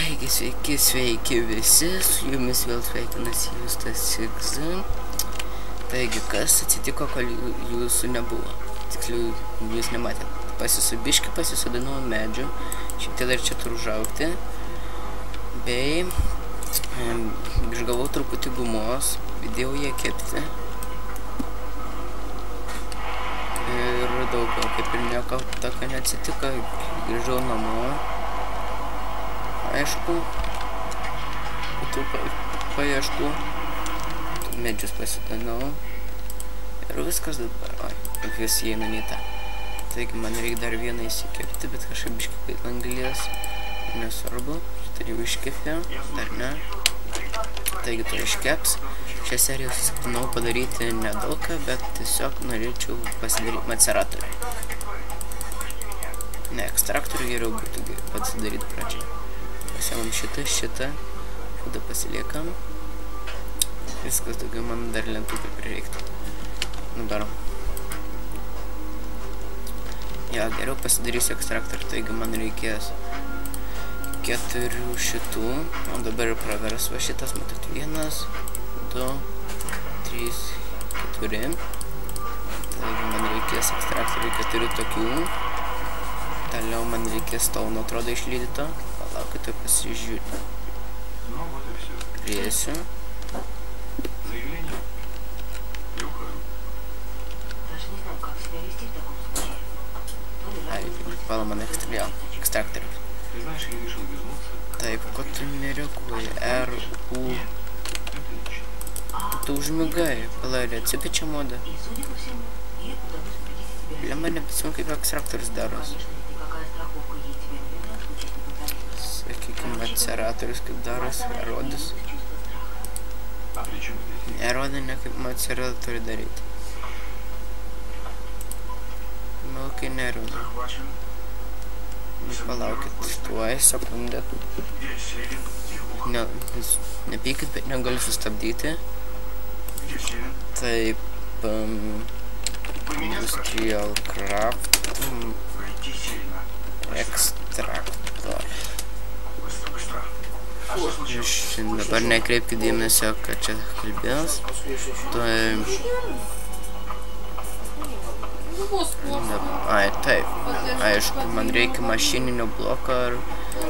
Taigi, sveiki visi, su jumis vėl sveikinasi Justas Sigza. Taigi, kas atsitiko, kol jūsų nebuvo? Tiksliau, jūs nematėt. Pasisubiški, pasisodinau medžių, šitie dar čia turiu užaugti. Bei išgavau truputį gumos, įdėjau ją kepti. Ir daugiau, kaip ir nieko tokio neatsitiko, grįžau namo. Aišku, tų paieškų, medžius pasidinau ir viskas dabar, vis įeina į tą. Taigi man reikia dar vieną įsikepti, bet kažkaip biškai kaip anglies, nesvarbu, šitą jau iškepė, dar ne. Taigi to iškeps, šią seriją susitiktinau padaryti nedaug, bet tiesiog norėčiau pasidaryti maceratorių. Ne, ekstraktorių geriau būtų pasidaryti pradžiai. Pasiemam šitą, tada pasiliekam. Viskas, daugiau man dar lentų prireiktų. Nubarom. Ja, geriau pasidarysiu ekstraktorių, taigi man reikės 4 šitų. O dabar ir pravers va šitas, matot, 1, 2, 3, 4. Taigi man reikės ekstraktorių 4 tokių. Toliau man reikės stauno, atrodo, išlydyto. Palaukite, pasižiūrėti. Priesiu. Ai, pala man ekstraktorius. Taip, ko tu nereaguoji? R, U. Tu užmigai. Palauk, atsipečia modą. Man neprisimenu, kaip ekstraktorius daros. Sakykime, maceratorius kaip darosi, erodys. Erodė ne kaip maceratorių daryti. Malkai nerodo. Palaukit, tuoj, sekundę. Nepykit, bet negaliu sustabdyti. Taip, Industrial Craft Extractor. Dabar nekreipkite dėmesio, kad čia kalbės. Ai, taip. Aišku, man reikia mašininio bloko ar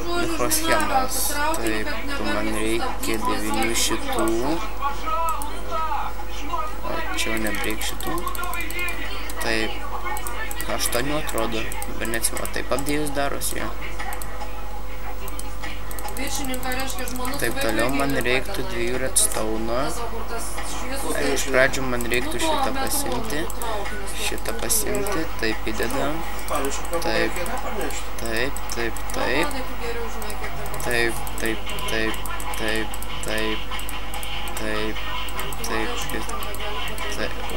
mikroschemas. Taip, man reikia 9 šitų. O čia nebreik šitų. Taip, 8 atrodo, bet neatsimenu, taip apdėjus darosi, jo. Taip, toliau man reiktų 2 redstone. Iš pradžių man reiktų šitą pasimti. Taip įdedam. Taip.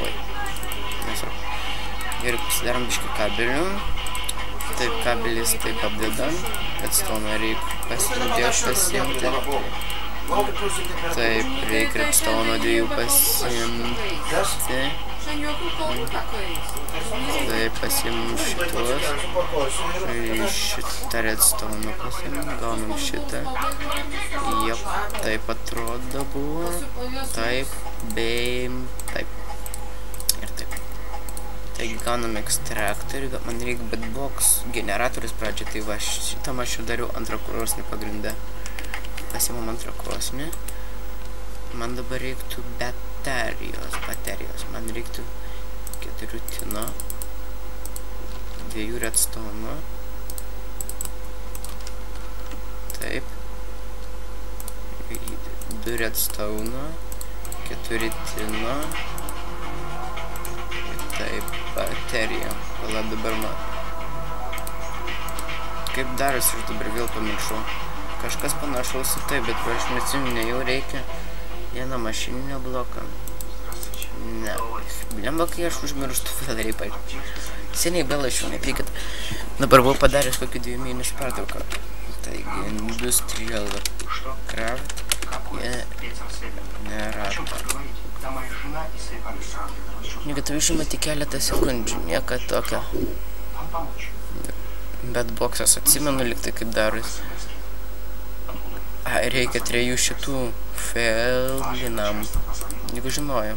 Oi. Nesvarbu. Gerai, pasidarom biškį kabelių. Taip, kabelis taip apdedam. Redstone reikia pasimti. Taip, reikia redstone 2 pasimti. Taip, pasimim šitos. Šitą redstone pasimim, gaunam šitą. Jep, taip atrodo buvo. Taip, bei... Taip. Ir taip. Taigi gaunam ekstraktorių, man reikia bedbox generatorius pradžio, tai va šitam aš jau dariau antrą krosnį pagrindę. Pasimam antrą krosnį. Man dabar reiktų baterijos. Man reiktų 4 tino, 2 redstone. Taip. 2 redstone, 4 tino. Taip, baterija. Pala dabar man. Kaip darosi, aš dabar vėl pamiršau. Kažkas panašaus į tai, bet aš neatsimenu, jau reikia vieną mašininio bloką. Ne. Blemba, kai aš užmirštu, vėl reikia. Seniai vėl aš jau nepykit. Dabar buvau padaręs kokį 2 mėnesių pertrauką. Taigi, Industrial Craft Generator. Negi tai užima tik keletą sekundžių, nieka tokio. Bet boksas atsimenu liktai kaip darosi. Reikia 3 šitų felinam. Jeigu žinojau.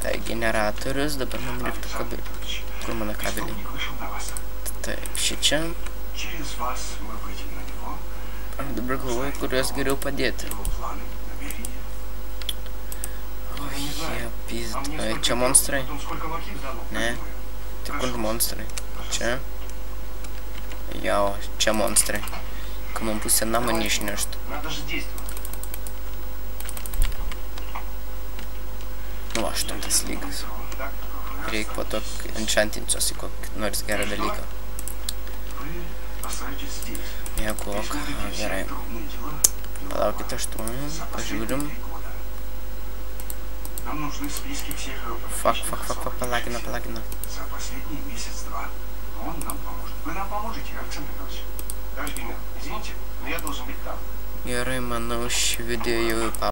Tai generatorius, dabar man reiktų kabelį. Kur mano kabeliai? Taip, šičia. Aš dabar galvoju, kuriuos geriau padėti. O jie pizda. Čia monstrai? Ne. Tai kur monstrai? Čia? Jau, čia monstrai. Ką man pusę namą neišneštų. Nu, 8 lygas. Reikia po to enchantinsios į kokį nors gerą dalyką. Mėgok. Gerai. Palaukit 8. Pažiūrim. Fuck, palagina. Gerai, manau, šį video jau